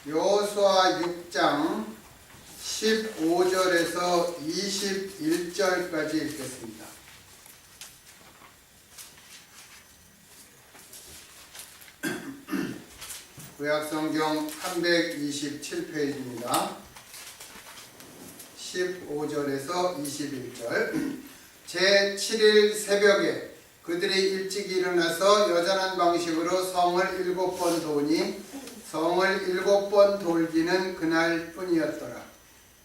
여호수아 6장 15절에서 21절까지 읽겠습니다. 구약성경 327페이지입니다. 15절에서 21절. 제7일 새벽에 그들이 일찍 일어나서 여전한 방식으로 성을 7번 도니 성을 7번 돌기는 그날 뿐이었더라.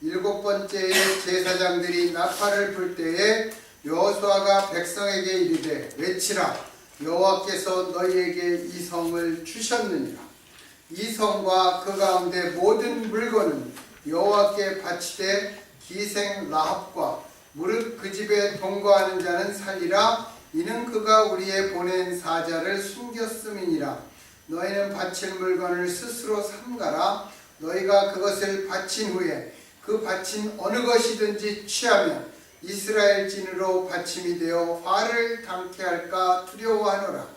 7번째에 제사장들이 나팔을 불 때에 여호수아가 백성에게 이르되 외치라. 여호와께서 너희에게 이 성을 주셨느니라. 이 성과 그 가운데 모든 물건은 여호와께 바치되 기생 라합과 무릇 그 집에 동거하는 자는 살리라. 이는 그가 우리의 보낸 사자를 숨겼음이니라. 너희는 바칠 물건을 스스로 삼가라. 너희가 그것을 바친 후에 그 바친 어느 것이든지 취하면 이스라엘 진으로 바침이 되어 화를 당케 할까 두려워하노라.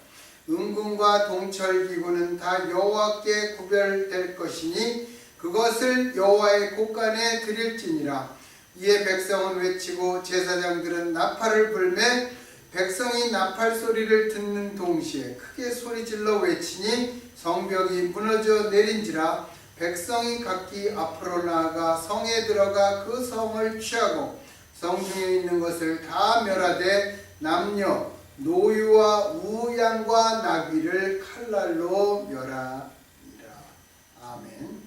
음금과 동철기구는 다 여호와께 구별될 것이니 그것을 여호와의 곳간에 드릴지니라. 이에 백성은 외치고 제사장들은 나팔을 불매 백성이 나팔 소리를 듣는 동시에 크게 소리질러 외치니 성벽이 무너져 내린지라. 백성이 각기 앞으로 나아가 성에 들어가 그 성을 취하고 성중에 있는 것을 다 멸하되 남녀 노유와 우양과 나귀를 칼날로 멸하니라. 아멘.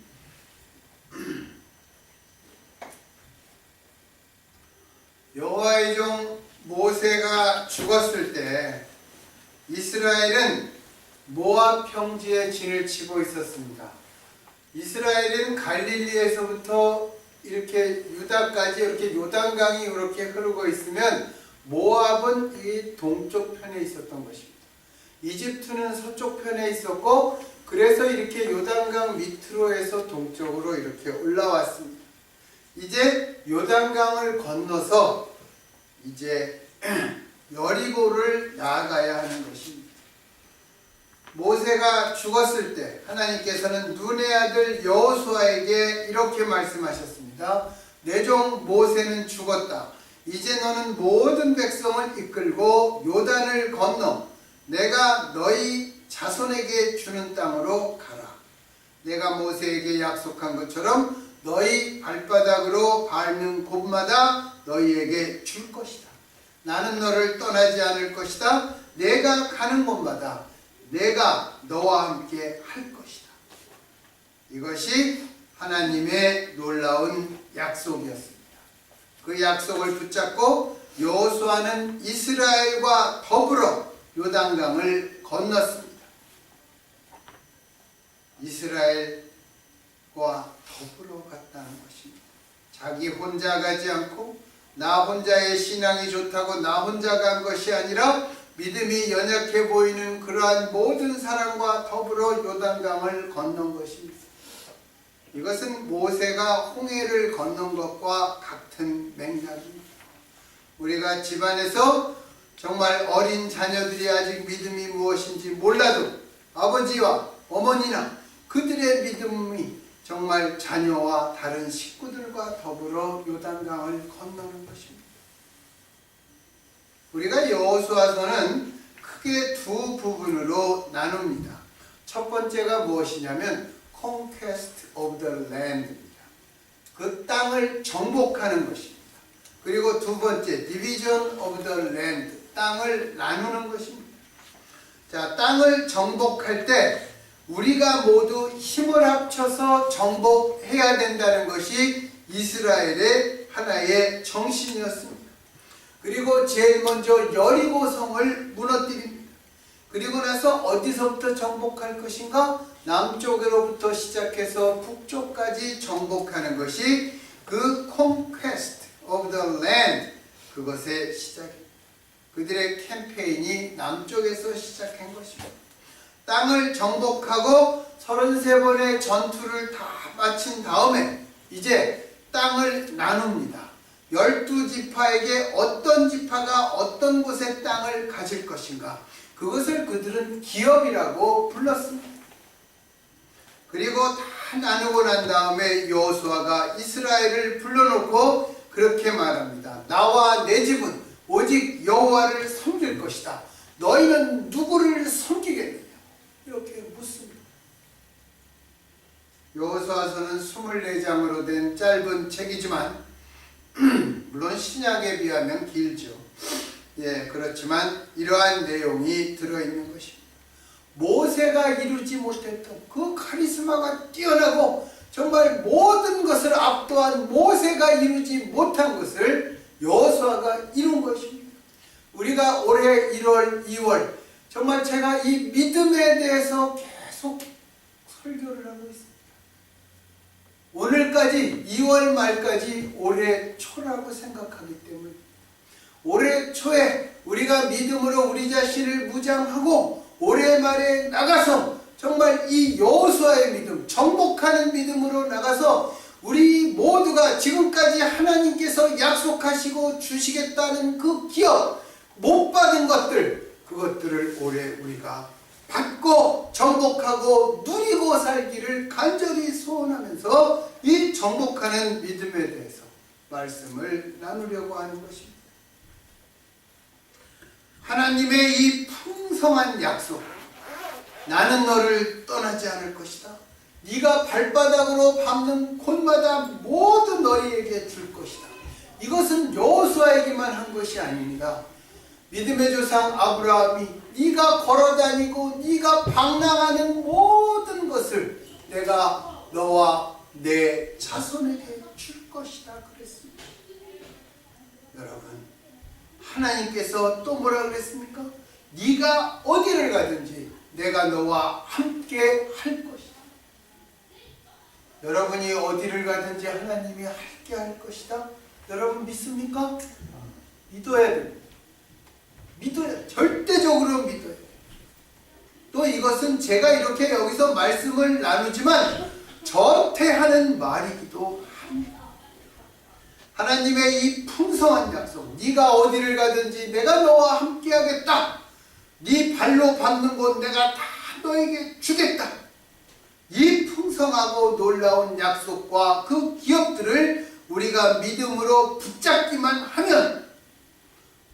여호와의 종 모세가 죽었을 때 이스라엘은 모압 평지에 진을 치고 있었습니다. 이스라엘은 갈릴리에서부터 이렇게 유다까지 이렇게 요단강이 이렇게 흐르고 있으면 모압은 이 동쪽 편에 있었던 것입니다. 이집트는 서쪽 편에 있었고 그래서 이렇게 요단강 밑으로 해서 동쪽으로 이렇게 올라왔습니다. 이제 요단강을 건너서 이제 여리고를 나아가야 하는 것입니다. 모세가 죽었을 때 하나님께서는 눈의 아들 여호수아에게 이렇게 말씀하셨습니다. 내 종 모세는 죽었다. 이제 너는 모든 백성을 이끌고 요단을 건너 내가 너희 자손에게 주는 땅으로 가라. 내가 모세에게 약속한 것처럼 너희 발바닥으로 밟는 곳마다 너희에게 줄 것이다. 나는 너를 떠나지 않을 것이다. 내가 가는 곳마다 내가 너와 함께 할 것이다. 이것이 하나님의 놀라운 약속이었습니다. 그 약속을 붙잡고 여호수아는 이스라엘과 더불어 요단강을 건넜습니다. 이스라엘과 더불어 갔다는 것입니다. 자기 혼자 가지 않고 나 혼자의 신앙이 좋다고 나 혼자 간 것이 아니라 믿음이 연약해 보이는 그러한 모든 사람과 더불어 요단강을 건넌 것입니다. 이것은 모세가 홍해를 건넌 것과 같은 맥락입니다. 우리가 집안에서 정말 어린 자녀들이 아직 믿음이 무엇인지 몰라도 아버지와 어머니나 그들의 믿음이 정말 자녀와 다른 식구들과 더불어 요단강을 건너는 것입니다. 우리가 여호수아서는 크게 두 부분으로 나눕니다. 첫 번째가 무엇이냐면 Conquest of the Land입니다. 그 땅을 정복하는 것입니다. 그리고 두 번째 Division of the Land, 땅을 나누는 것입니다. 자, 땅을 정복할 때 우리가 모두 힘을 합쳐서 정복해야 된다는 것이 이스라엘의 하나의 정신이었습니다. 그리고 제일 먼저 여리고성을 무너뜨립니다. 그리고 나서 어디서부터 정복할 것인가? 남쪽으로부터 시작해서 북쪽까지 정복하는 것이 그 Conquest of the Land, 그것의 시작입니다. 그들의 캠페인이 남쪽에서 시작한 것입니다. 땅을 정복하고 33번의 전투를 다 마친 다음에 이제 땅을 나눕니다. 12지파에게 어떤 지파가 어떤 곳의 땅을 가질 것인가, 그것을 그들은 기업이라고 불렀습니다. 그리고 다 다 나누고 난 다음에 여호수아가 이스라엘을 불러놓고 그렇게 말합니다. 나와 내 집은 오직 여호와를 섬길 것이다. 너희는 누구를 섬기겠느냐? 이렇게 묻습니다. 여호수아서는 24장으로 된 짧은 책이지만 물론 신약에 비하면 길죠. 그렇지만 이러한 내용이 들어있는 것입니다. 모세가 이루지 못했던 그 카리스마가 뛰어나고 정말 모든 것을 압도한 모세가 이루지 못한 것을 여호수아가 이룬 것입니다. 우리가 올해 1월, 2월 정말 제가 이 믿음에 대해서 계속 설교를 하고 있습니다. 오늘까지 2월 말까지 올해 초라고 생각하기 때문에 올해 초에 우리가 믿음으로 우리 자신을 무장하고 올해 말에 나가서 정말 이 여호수아의 믿음, 정복하는 믿음으로 나가서 우리 모두가 지금까지 하나님께서 약속하시고 주시겠다는 그 기업, 못 받은 것들, 그것들을 올해 우리가 받고 정복하고 누리고 살기를 간절히 소원하면서 이 정복하는 믿음에 대해서 말씀을 나누려고 하는 것입니다. 하나님의 이 풍성한 약속, 나는 너를 떠나지 않을 것이다. 네가 발바닥으로 밟는 곳마다 모두 너희에게 줄 것이다. 이것은 여호수아에게만 한 것이 아닙니다. 믿음의 조상 아브라함이 네가 걸어다니고 네가 방랑하는 모든 것을 내가 너와 내 자손에게 줄 것이다 그랬습니다. 여러분, 하나님께서 또 뭐라 그랬습니까? 네가 어디를 가든지 내가 너와 함께 할 것이다. 여러분이 어디를 가든지 하나님이 함께 할 것이다. 여러분 믿습니까? 믿어야 됩니다. 믿어야, 절대적으로 믿어야 돼요. 또 이것은 제가 이렇게 여기서 말씀을 나누지만 전태하는 말이기도 합니다. 하나님의 이 풍성한 약속, 네가 어디를 가든지 내가 너와 함께 하겠다. 네 발로 밟는 곳 내가 다 너에게 주겠다. 이 풍성하고 놀라운 약속과 그 기업들을 우리가 믿음으로 붙잡기만 하면,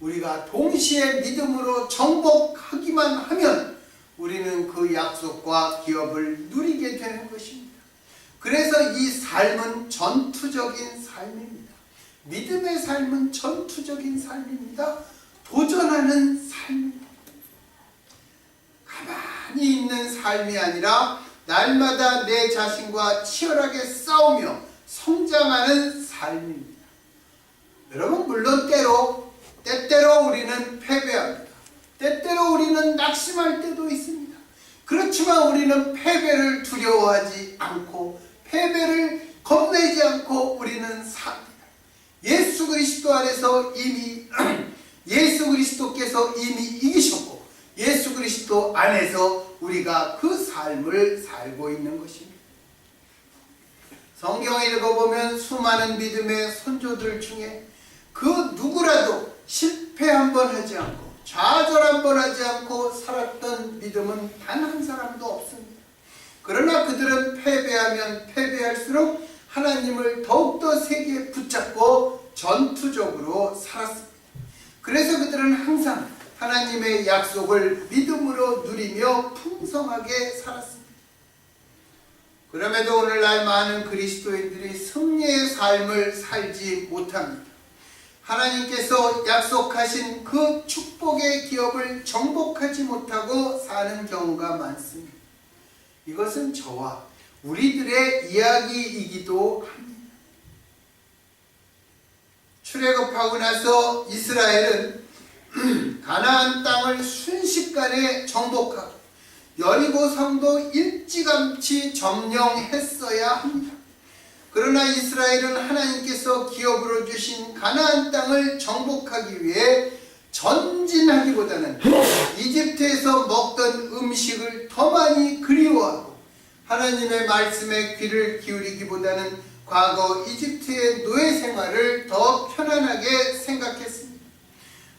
우리가 동시에 믿음으로 정복하기만 하면 우리는 그 약속과 기업을 누리게 되는 것입니다. 그래서 이 삶은 전투적인 삶입니다. 믿음의 삶은 전투적인 삶입니다. 도전하는 삶입니다. 가만히 있는 삶이 아니라 날마다 내 자신과 치열하게 싸우며 성장하는 삶입니다. 여러분, 물론 때때로 우리는 패배합니다. 때때로 우리는 낙심할 때도 있습니다. 그렇지만 우리는 패배를 두려워하지 않고 패배를 겁내지 않고 우리는 삽니다. 예수 그리스도 안에서 이미 예수 그리스도께서 이미 이기셨고 예수 그리스도 안에서 우리가 그 삶을 살고 있는 것입니다. 성경을 읽어보면 수많은 믿음의 선조들 중에 그 누구라도 실패 한 번 하지 않고 좌절 한 번 하지 않고 살았던 믿음은 단 한 사람도 없습니다. 그러나 그들은 패배하면 패배할수록 하나님을 더욱더 세게 붙잡고 전투적으로 살았습니다. 그래서 그들은 항상 하나님의 약속을 믿음으로 누리며 풍성하게 살았습니다. 그럼에도 오늘날 많은 그리스도인들이 승리의 삶을 살지 못합니다. 하나님께서 약속하신 그 축복의 기업을 정복하지 못하고 사는 경우가 많습니다. 이것은 저와 우리들의 이야기이기도 합니다. 출애굽하고 나서 이스라엘은 가나안 땅을 순식간에 정복하고 여리고 성도 일찌감치 점령했어야 합니다. 그러나 이스라엘은 하나님께서 기업으로 주신 가나안 땅을 정복하기 위해 전진하기보다는 이집트에서 먹던 음식을 더 많이 그리워하고 하나님의 말씀에 귀를 기울이기보다는 과거 이집트의 노예 생활을 더 편안하게 생각했습니다.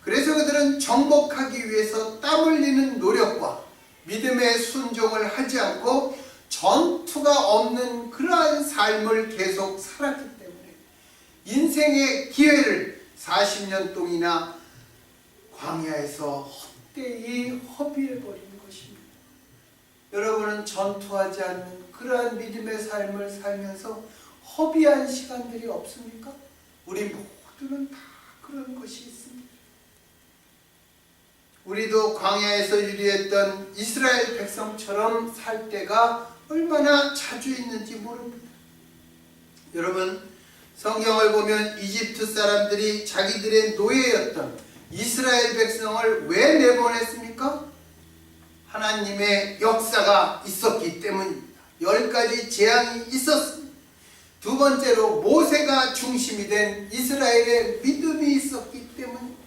그래서 그들은 정복하기 위해서 땀 흘리는 노력과 믿음의 순종을 하지 않고 전투가 없는 그러한 삶을 계속 살았기 때문에 인생의 기회를 40년 동이나 광야에서 헛되이 허비해버린 것입니다. 여러분은 전투하지 않는 그러한 믿음의 삶을 살면서 허비한 시간들이 없습니까? 우리 모두는 다 그런 것이 있습니다. 우리도 광야에서 유리했던 이스라엘 백성처럼 살 때가 얼마나 자주 있는지 모릅니다. 여러분, 성경을 보면 이집트 사람들이 자기들의 노예였던 이스라엘 백성을 왜 내보냈습니까? 하나님의 역사가 있었기 때문입니다. 10가지 재앙이 있었습니다. 두 번째로 모세가 중심이 된 이스라엘의 믿음이 있었기 때문입니다.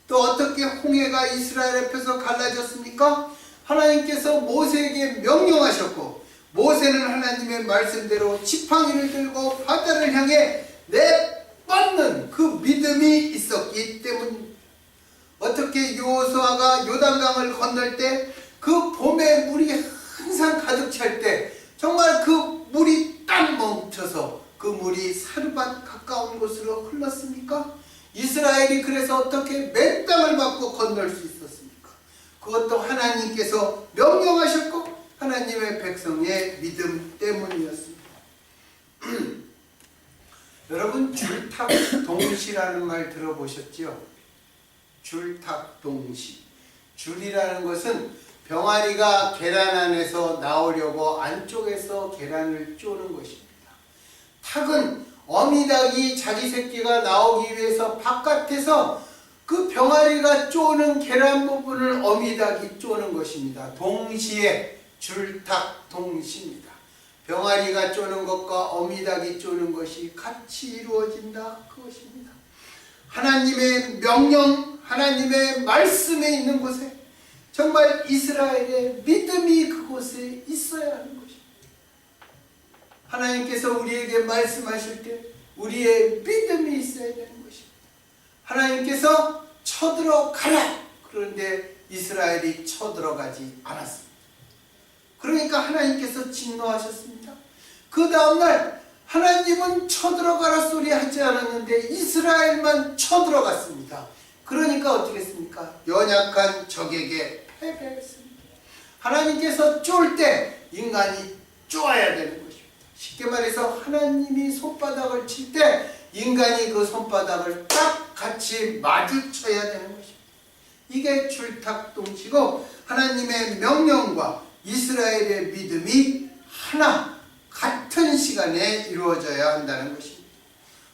또 어떻게 홍해가 이스라엘 앞에서 갈라졌습니까? 하나님께서 모세에게 명령하셨고 모세는 하나님의 말씀대로 지팡이를 들고 바다를 향해 내뻗는 그 믿음이 있었기 때문입니다. 어떻게 여호수아가 요단강을 건널 때 그 봄에 물이 항상 가득 찰 때 정말 그 물이 딱 멈춰서 그 물이 사르밧 가까운 곳으로 흘렀습니까? 이스라엘이 그래서 어떻게 맨 땅을 밟고 건널 수 있었습니까? 그것도 하나님께서 명령하셨고 하나님의 백성의 믿음 때문이었습니다. 여러분, 줄탁동시라는 말 들어보셨죠? 줄탁동시. 줄이라는 것은 병아리가 계란 안에서 나오려고 안쪽에서 계란을 쪼는 것입니다. 탁은 어미닭이 자기 새끼가 나오기 위해서 바깥에서 그 병아리가 쪼는 계란 부분을 어미닭이 쪼는 것입니다. 동시에 줄탁 동시입니다. 병아리가 쪼는 것과 어미닭이 쪼는 것이 같이 이루어진다, 그것입니다. 하나님의 명령, 하나님의 말씀에 있는 곳에 정말 이스라엘의 믿음이 그곳에 있어야 하는 것입니다. 하나님께서 우리에게 말씀하실 때 우리의 믿음이 있어야 되는 것입니다. 하나님께서 쳐들어가라! 그런데 이스라엘이 쳐들어가지 않았습니다. 그러니까 하나님께서 진노하셨습니다. 그 다음날 하나님은 쳐들어가라 소리 하지 않았는데 이스라엘만 쳐들어갔습니다. 그러니까 어떻게 했습니까? 연약한 적에게 패배했습니다. 하나님께서 쫄 때 인간이 쪼아야 되는 것입니다. 쉽게 말해서 하나님이 손바닥을 칠 때 인간이 그 손바닥을 딱 같이 마주쳐야 되는 것입니다. 이게 줄탁동시고 하나님의 명령과 이스라엘의 믿음이 하나 같은 시간에 이루어져야 한다는 것입니다.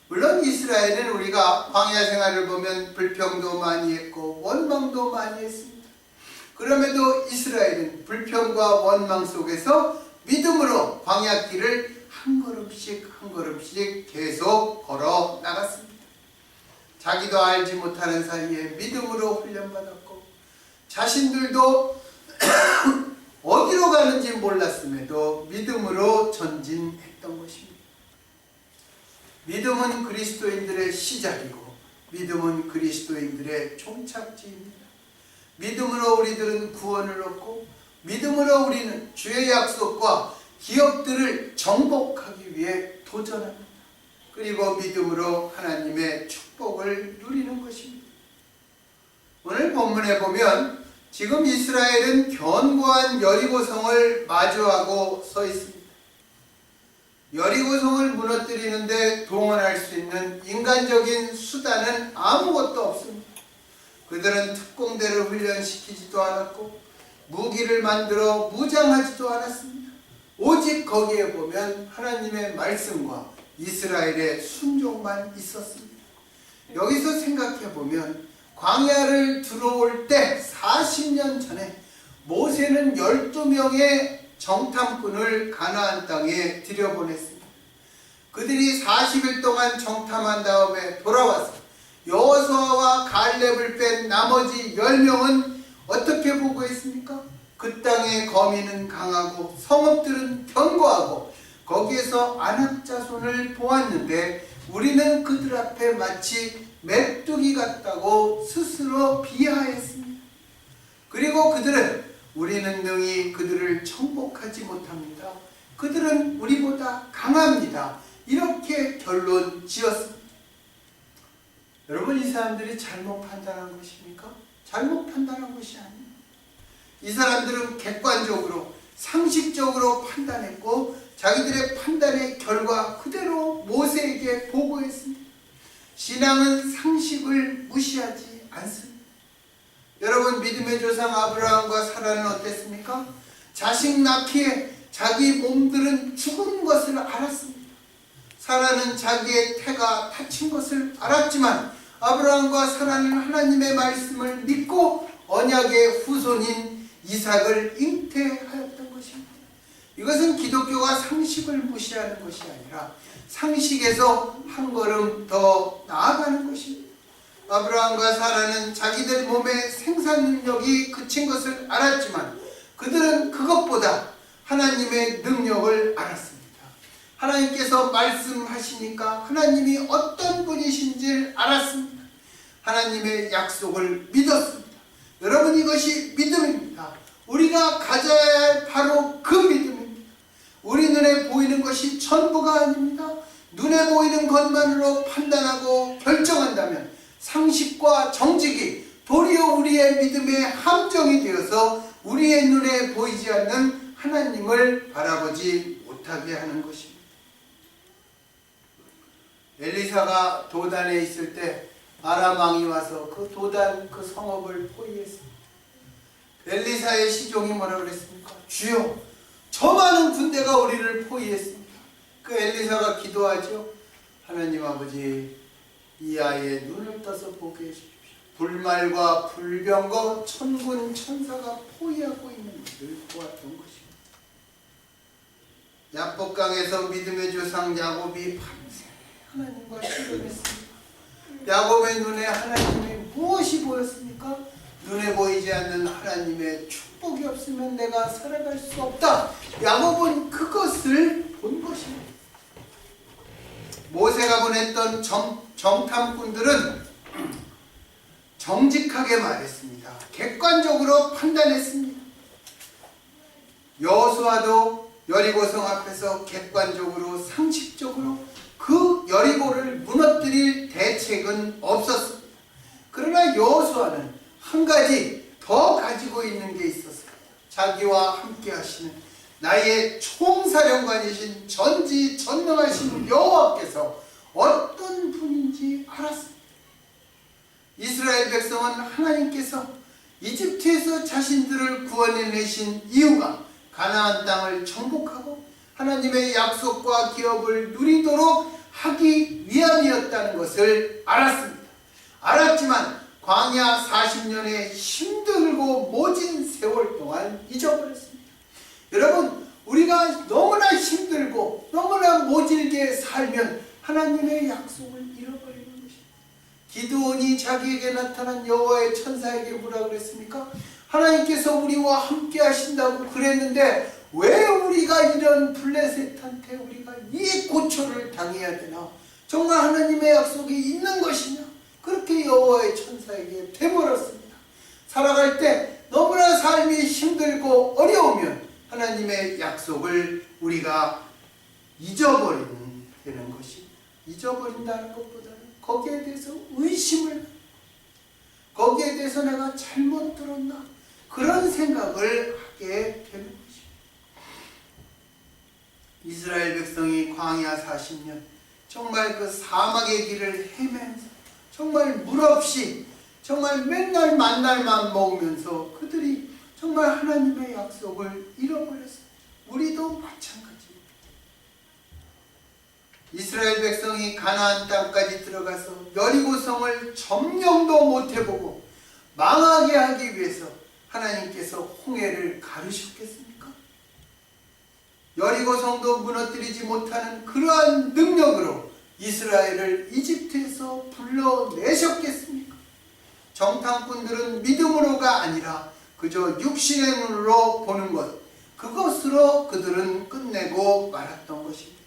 물론 이스라엘은 우리가 광야 생활을 보면 불평도 많이 했고 원망도 많이 했습니다. 그럼에도 이스라엘은 불평과 원망 속에서 믿음으로 광야길을 한 걸음씩 한 걸음씩 계속 걸어 나갔습니다. 자기도 알지 못하는 사이에 믿음으로 훈련받았고 자신들도 어디로 가는지 몰랐음에도 믿음으로 전진했던 것입니다. 믿음은 그리스도인들의 시작이고 믿음은 그리스도인들의 종착지입니다. 믿음으로 우리들은 구원을 얻고 믿음으로 우리는 주의 약속과 기업들을 정복하기 위해 도전합니다. 그리고 믿음으로 하나님의 축복을 누리는 것입니다. 오늘 본문에 보면 지금 이스라엘은 견고한 여리고성을 마주하고 서 있습니다. 여리고성을 무너뜨리는데 동원할 수 있는 인간적인 수단은 아무것도 없습니다. 그들은 특공대를 훈련시키지도 않았고 무기를 만들어 무장하지도 않았습니다. 오직 거기에 보면 하나님의 말씀과 이스라엘의 순종만 있었습니다. 여기서 생각해 보면 광야를 들어올 때 40년 전에 모세는 12명의 정탐꾼을 가나안 땅에 들여보냈습니다. 그들이 40일 동안 정탐한 다음에 돌아와서 여호수아와 갈렙을 뺀 나머지 10명은 어떻게 보고했습니까? 그 땅의 거민은 강하고 성읍들은 견고하고 거기에서 아낙 자손을 보았는데 우리는 그들 앞에 마치 메뚜기 같다고 스스로 비하했습니다. 그리고 그들은 우리는 능히 그들을 정복하지 못합니다. 그들은 우리보다 강합니다. 이렇게 결론 지었습니다. 여러분, 이 사람들이 잘못 판단한 것입니까? 잘못 판단한 것이 아닙니다. 이 사람들은 객관적으로 상식적으로 판단했고 자기들의 판단의 결과 그대로 모세에게 보고했습니다. 신앙은 상식을 무시하지 않습니다. 여러분, 믿음의 조상 아브라함과 사라는 어땠습니까? 자식 낳기에 자기 몸들은 죽은 것을 알았습니다. 사라는 자기의 태가 다친 것을 알았지만 아브라함과 사라는 하나님의 말씀을 믿고 언약의 후손인 이삭을 잉태하였던 것입니다. 이것은 기독교가 상식을 무시하는 것이 아니라 상식에서 한 걸음 더 나아가는 것입니다. 아브라함과 사라는 자기들 몸의 생산 능력이 그친 것을 알았지만 그들은 그것보다 하나님의 능력을 알았습니다. 하나님께서 말씀하시니까 하나님이 어떤 분이신지를 알았습니다. 하나님의 약속을 믿었습니다. 여러분, 이것이 믿음입니다. 우리가 가져야 할 바로 그 믿음입니다. 우리 눈에 보이는 것이 전부가 아닙니다. 눈에 보이는 것만으로 판단하고 결정한다면 상식과 정직이 도리어 우리의 믿음의 함정이 되어서 우리의 눈에 보이지 않는 하나님을 바라보지 못하게 하는 것입니다. 엘리사가 도단에 있을 때 아람 왕이 와서 그 도단 그 성읍을 포위했습니다. 엘리사의 시종이 뭐라 그랬습니까? 주여, 저 많은 군대가 우리를 포위했습니다. 그 엘리사가 기도하죠. 하나님 아버지, 이 아이의 눈을 떠서 보게 해주십시오. 불말과 불병거 천군 천사가 포위하고 있는 것을 보았던 것입니다. 야복강에서 믿음의 조상 야곱이 밤새 하나님과 씨름했습니다. 야곱의 눈에 하나님의 무엇이 보였습니까? 눈에 보이지 않는 하나님의 축복이 없으면 내가 살아갈 수 없다. 야곱은 그것을 본 것입니다. 모세가 보냈던 정탐꾼들은 정직하게 말했습니다. 객관적으로 판단했습니다. 여호수아도 여리고성 앞에서 객관적으로 상식적으로 그 여리고를 무너뜨릴 대책은 없었습니다. 그러나 여호수아는 한 가지 더 가지고 있는 게 있었습니다. 자기와 함께 하시는 나의 총사령관이신 전지전능하신 여호와께서 어떤 분인지 알았습니다. 이스라엘 백성은 하나님께서 이집트에서 자신들을 구원해내신 이유가 가나안 땅을 정복하고 하나님의 약속과 기업을 누리도록 하기 위함이었다는 것을 알았습니다. 알았지만 광야 40년의 힘들고 모진 세월 동안 잊어버렸습니다. 여러분, 우리가 너무나 힘들고 너무나 모질게 살면 하나님의 약속을 잃어버리는 것입니다. 기드온이 자기에게 나타난 여호와의 천사에게 뭐라 그랬습니까? 하나님께서 우리와 함께 하신다고 그랬는데 왜 우리가 이런 블레셋한테 우리가 이 고초를 당해야 되나? 정말 하나님의 약속이 있는 것이냐? 그렇게 여호와의 천사에게 되물었습니다. 살아갈 때 너무나 삶이 힘들고 어려우면 하나님의 약속을 우리가 잊어버리는 되는 것이, 잊어버린다는 것보다는 거기에 대해서 의심을, 거기에 대해서 내가 잘못 들었나, 그런 생각을 하게 되는 것입니다. 이스라엘 백성이 광야 40년 정말 그 사막의 길을 헤매면서 정말 물 없이 정말 맨날 만날만 먹으면서 그들이 정말 하나님의 약속을 잃어버렸습니다. 우리도 마찬가지입니다. 이스라엘 백성이 가나안 땅까지 들어가서 여리고성을 점령도 못해보고 망하게 하기 위해서 하나님께서 홍해를 가르셨겠습니까? 여리고성도 무너뜨리지 못하는 그러한 능력으로 이스라엘을 이집트에서 불러내셨겠습니까? 정탐꾼들은 믿음으로가 아니라 그저 육신의 눈으로 보는 것, 그것으로 그들은 끝내고 말았던 것입니다.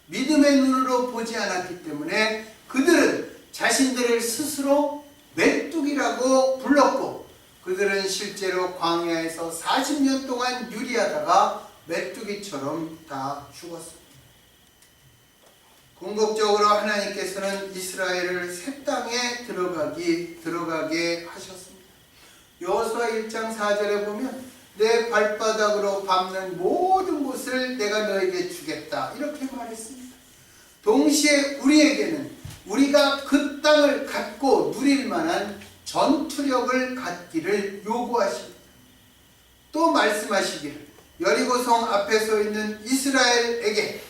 믿음의 눈으로 보지 않았기 때문에 그들은 자신들을 스스로 메뚜기라고 불렀고 그들은 실제로 광야에서 40년 동안 유리하다가 메뚜기처럼 다 죽었습니다. 궁극적으로 하나님께서는 이스라엘을 새 땅에 들어가게 하셨습니다. 여호수아 1장 4절에 보면 내 발바닥으로 밟는 모든 곳을 내가 너에게 주겠다 이렇게 말했습니다. 동시에 우리에게는 우리가 그 땅을 갖고 누릴 만한 전투력을 갖기를 요구하십니다. 또 말씀하시기를 여리고성 앞에 서 있는 이스라엘에게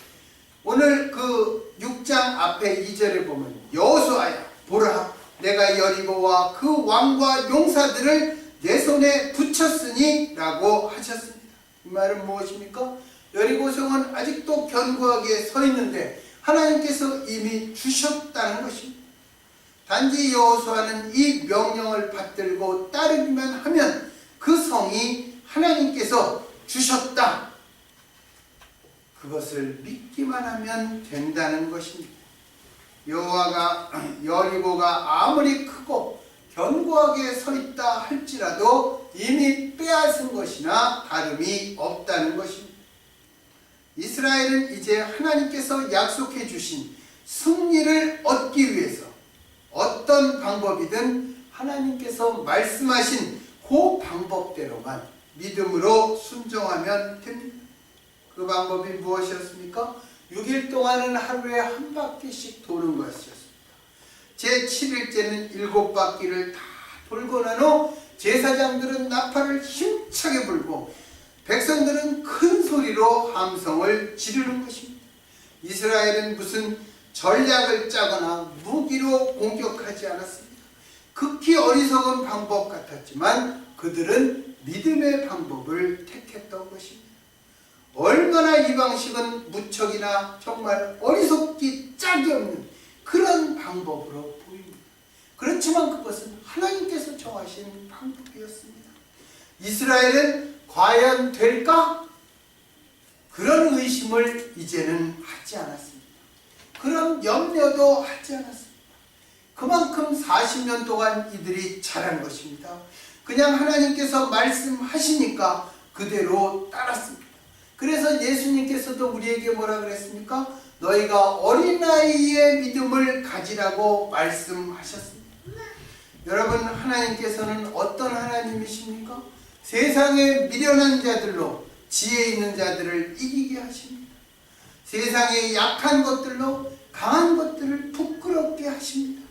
오늘 그 6장 앞에 2절에 보면 여호수아야 보라 내가 여리고와 그 왕과 용사들을 내 손에 붙였으니 라고 하셨습니다. 이 말은 무엇입니까? 여리고성은 아직도 견고하게 서 있는데 하나님께서 이미 주셨다는 것입니다. 단지 여호수아는 이 명령을 받들고 따르기만 하면 그 성이 하나님께서 주셨다. 그것을 믿기만 하면 된다는 것입니다. 여리고가 아무리 크고 견고하게 서 있다 할지라도 이미 빼앗은 것이나 다름이 없다는 것입니다. 이스라엘은 이제 하나님께서 약속해 주신 승리를 얻기 위해서 어떤 방법이든 하나님께서 말씀하신 그 방법대로만 믿음으로 순종하면 됩니다. 그 방법이 무엇이었습니까? 6일 동안은 하루에 한 바퀴씩 도는 것이었습니다. 제7일째는 7바퀴를 다 돌고 난 후 제사장들은 나팔을 힘차게 불고 백성들은 큰 소리로 함성을 지르는 것입니다. 이스라엘은 무슨 전략을 짜거나 무기로 공격하지 않았습니다. 극히 어리석은 방법 같았지만 그들은 믿음의 방법을 택했던 것입니다. 얼마나 이 방식은 무척이나 정말 어리석기 짝이 없는 그런 방법으로 보입니다. 그렇지만 그것은 하나님께서 정하신 방법이었습니다. 이스라엘은 과연 될까? 그런 의심을 이제는 하지 않았습니다. 그런 염려도 하지 않았습니다. 그만큼 40년 동안 이들이 잘한 것입니다. 그냥 하나님께서 말씀하시니까 그대로 따랐습니다. 그래서 예수님께서도 우리에게 뭐라 그랬습니까? 너희가 어린아이의 믿음을 가지라고 말씀하셨습니다. 여러분, 하나님께서는 어떤 하나님이십니까? 세상에 미련한 자들로 지혜 있는 자들을 이기게 하십니다. 세상에 약한 것들로 강한 것들을 부끄럽게 하십니다.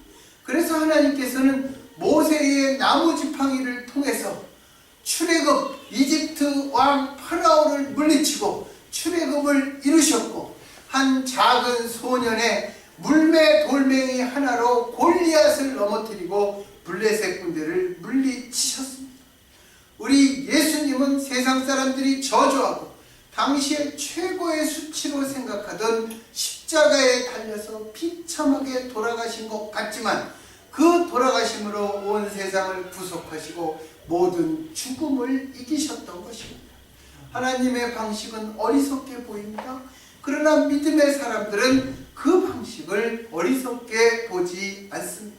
그래서 하나님께서는 모세의 나무지팡이를 통해서 출애굽 이집트 왕 파라오를 물리치고 출애굽을 이루셨고 한 작은 소년의 물매 돌멩이 하나로 골리앗을 넘어뜨리고 블레셋 군대를 물리치셨습니다. 우리 예수님은 세상 사람들이 저주하고 당시에 최고의 수치로 생각하던 십자가에 달려서 비참하게 돌아가신 것 같지만 그 돌아가심으로 온 세상을 구속하시고 모든 죽음을 이기셨던 것입니다. 하나님의 방식은 어리석게 보입니다. 그러나 믿음의 사람들은 그 방식을 어리석게 보지 않습니다.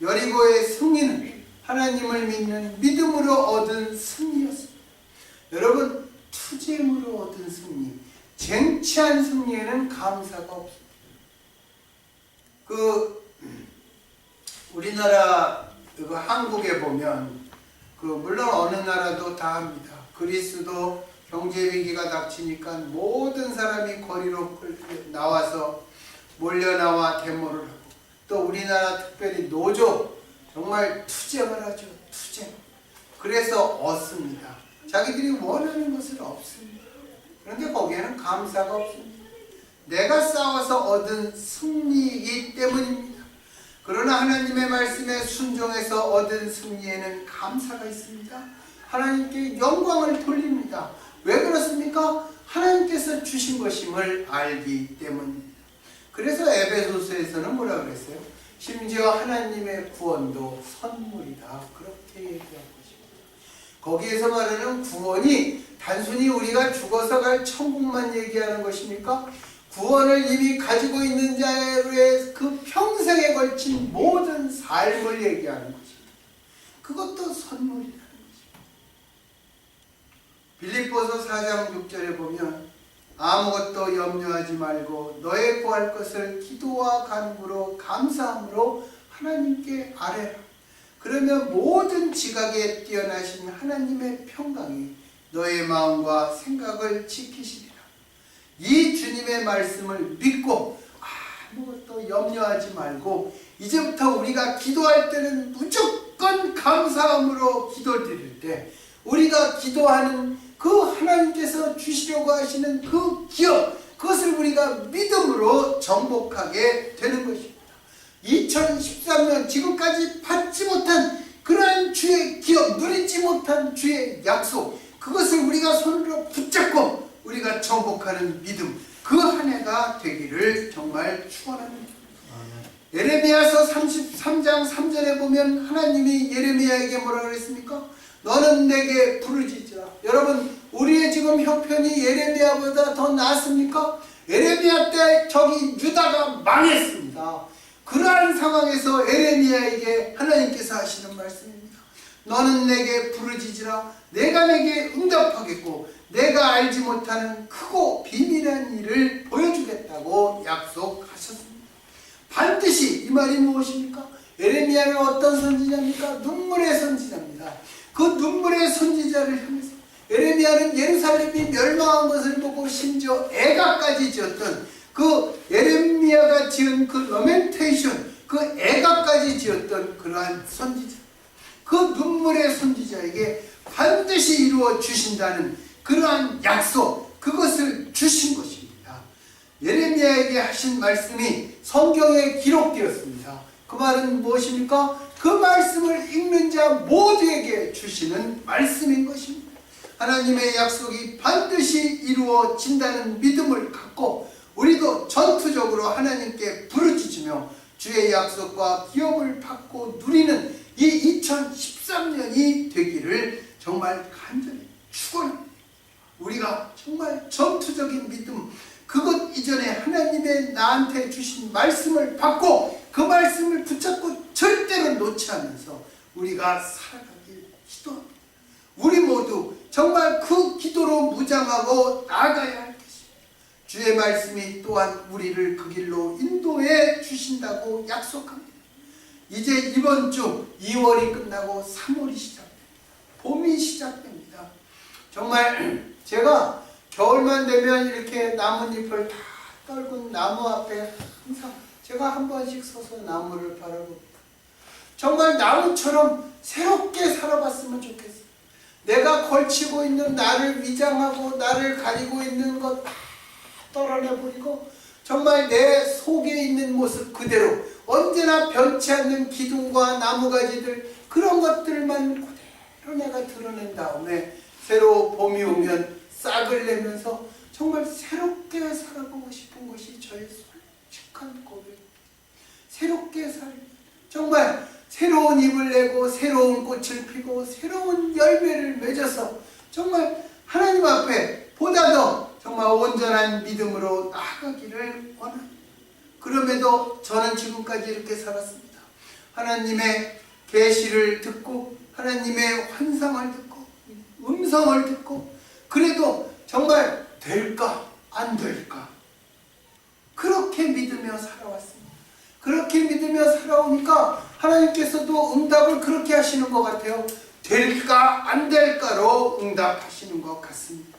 여리고의 승리는 하나님을 믿는 믿음으로 얻은 승리였습니다. 여러분, 투쟁으로 얻은 승리, 쟁취한 승리에는 감사가 없습니다. 우리나라 한국에 보면 물론 어느 나라도 다 합니다. 그리스도 경제 위기가 닥치니까 모든 사람이 거리로 나와서 몰려나와 데모를 하고 또 우리나라 특별히 노조 정말 투쟁을 하죠. 투쟁. 그래서 얻습니다. 자기들이 원하는 것을 얻습니다. 그런데 거기에는 감사가 없습니다. 내가 싸워서 얻은 승리이기 때문입니다. 그러나 하나님의 말씀에 순종해서 얻은 승리에는 감사가 있습니다. 하나님께 영광을 돌립니다. 왜 그렇습니까? 하나님께서 주신 것임을 알기 때문입니다. 그래서 에베소서에서는 뭐라 그랬어요? 심지어 하나님의 구원도 선물이다. 그렇게 얘기한 것입니다. 거기에서 말하는 구원이 단순히 우리가 죽어서 갈 천국만 얘기하는 것입니까? 구원을 이미 가지고 있는 자의 그 평생에 걸친 모든 삶을 얘기하는 것입니다. 그것도 선물이라는 것입니다. 빌립보서 4장 6절에 보면 아무것도 염려하지 말고 너의 구할 것을 기도와 간구로 감사함으로 하나님께 아뢰라. 그러면 모든 지각에 뛰어나신 하나님의 평강이 너의 마음과 생각을 지키시리라. 이 주님의 말씀을 믿고 아무것도 염려하지 말고 이제부터 우리가 기도할 때는 무조건 감사함으로 기도드릴 때 우리가 기도하는 그 하나님께서 주시려고 하시는 그 기업, 그것을 우리가 믿음으로 정복하게 되는 것입니다. 2013년 지금까지 받지 못한 그러한 주의 기업, 누리지 못한 주의 약속, 그것을 우리가 손으로 붙잡고 우리가 정복하는 믿음, 그 한 해가 되기를 정말 축원합니다. 예레미야서 33장 3절에 보면 하나님이 예레미야에게 뭐라 그랬습니까? 너는 내게 부르짖으라. 여러분, 우리의 지금 형편이 예레미야보다 더 나았습니까? 예레미야 때 저기 유다가 망했습니다. 그러한 상황에서 예레미야에게 하나님께서 하시는 말씀입니다. 너는 내게 부르짖으라. 내가 내게 응답하겠고 내가 알지 못하는 크고 비밀한 일을 보여주겠다고 약속하셨습니다. 반드시, 이 말이 무엇입니까? 예레미야는 어떤 선지자입니까? 눈물의 선지자입니다. 그 눈물의 선지자를 향해서 예레미야는 예루살렘이 멸망한 것을 보고 심지어 애가까지 지었던 그 예레미야가 지은 그 러멘테이션, 그 애가까지 지었던 그러한 선지자, 그 눈물의 선지자에게 반드시 이루어 주신다는 그러한 약속, 그것을 주신 것입니다. 예레미야에게 하신 말씀이 성경에 기록되었습니다. 그 말은 무엇입니까? 그 말씀을 읽는 자 모두에게 주시는 말씀인 것입니다. 하나님의 약속이 반드시 이루어진다는 믿음을 갖고 우리도 전투적으로 하나님께 부르짖으며 주의 약속과 기업을 받고 누리는 이 2013년이 되기를 정말 간절히 축원합니다. 우리가 정말 전투적인 믿음, 그것 이전에 하나님의 나한테 주신 말씀을 받고 그 말씀을 붙잡고 절대로 놓지 않으면서 우리가 살아가길 기도합니다. 우리 모두 정말 그 기도로 무장하고 나아가야 할 것입니다. 주의 말씀이 또한 우리를 그 길로 인도해 주신다고 약속합니다. 이제 이번 주 2월이 끝나고 3월이 시작됩니다. 봄이 시작됩니다. 정말 제가 겨울만 되면 이렇게 나뭇잎을 다 떨군 나무 앞에 항상 제가 한 번씩 서서 나무를 바라봅니다. 정말 나무처럼 새롭게 살아봤으면 좋겠어요. 내가 걸치고 있는 나를 위장하고 나를 가리고 있는 것 다 떨어내버리고 정말 내 속에 있는 모습 그대로 언제나 변치 않는 기둥과 나무가지들, 그런 것들만 그대로 내가 드러낸 다음에 새로 봄이 오면 싹을 내면서 정말 새롭게 살아보고 싶은 것이 저의 솔직한 고백입니다. 새롭게 정말 새로운 잎을 내고 새로운 꽃을 피고 새로운 열매를 맺어서 정말 하나님 앞에 보다 더 정말 온전한 믿음으로 나아가기를 원합니다. 그럼에도 저는 지금까지 이렇게 살았습니다. 하나님의 계시를 듣고 하나님의 환상을 듣고 음성을 듣고 그래도 정말 될까 안 될까 그렇게 믿으며 살아왔습니다. 그렇게 믿으며 살아오니까 하나님께서도 응답을 그렇게 하시는 것 같아요. 될까 안 될까로 응답하시는 것 같습니다.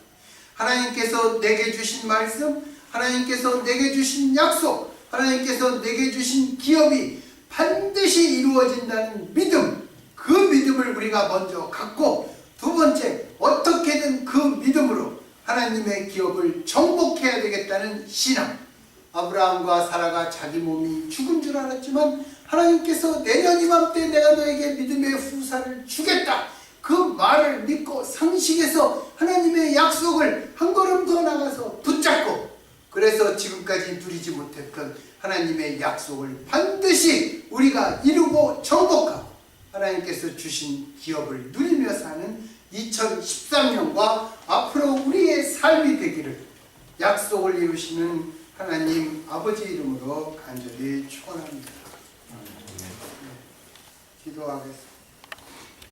하나님께서 내게 주신 말씀, 하나님께서 내게 주신 약속, 하나님께서 내게 주신 기업이 반드시 이루어진다는 믿음, 그 믿음을 우리가 먼저 갖고 두 번째, 어떻게든 그 믿음으로 하나님의 기업을 정복해야 되겠다는 신앙. 아브라함과 사라가 자기 몸이 죽은 줄 알았지만 하나님께서 내년 이맘때 내가 너에게 믿음의 후사를 주겠다, 그 말을 믿고 상식에서 하나님의 약속을 한 걸음 더 나가서 붙잡고, 그래서 지금까지 누리지 못했던 하나님의 약속을 반드시 우리가 이루고 정복하고 하나님께서 주신 기업을 누리며 사는 2013년과 앞으로 우리의 삶이 되기를 약속을 이루시는 하나님 아버지 이름으로 간절히 축원합니다. 기도하겠습니다.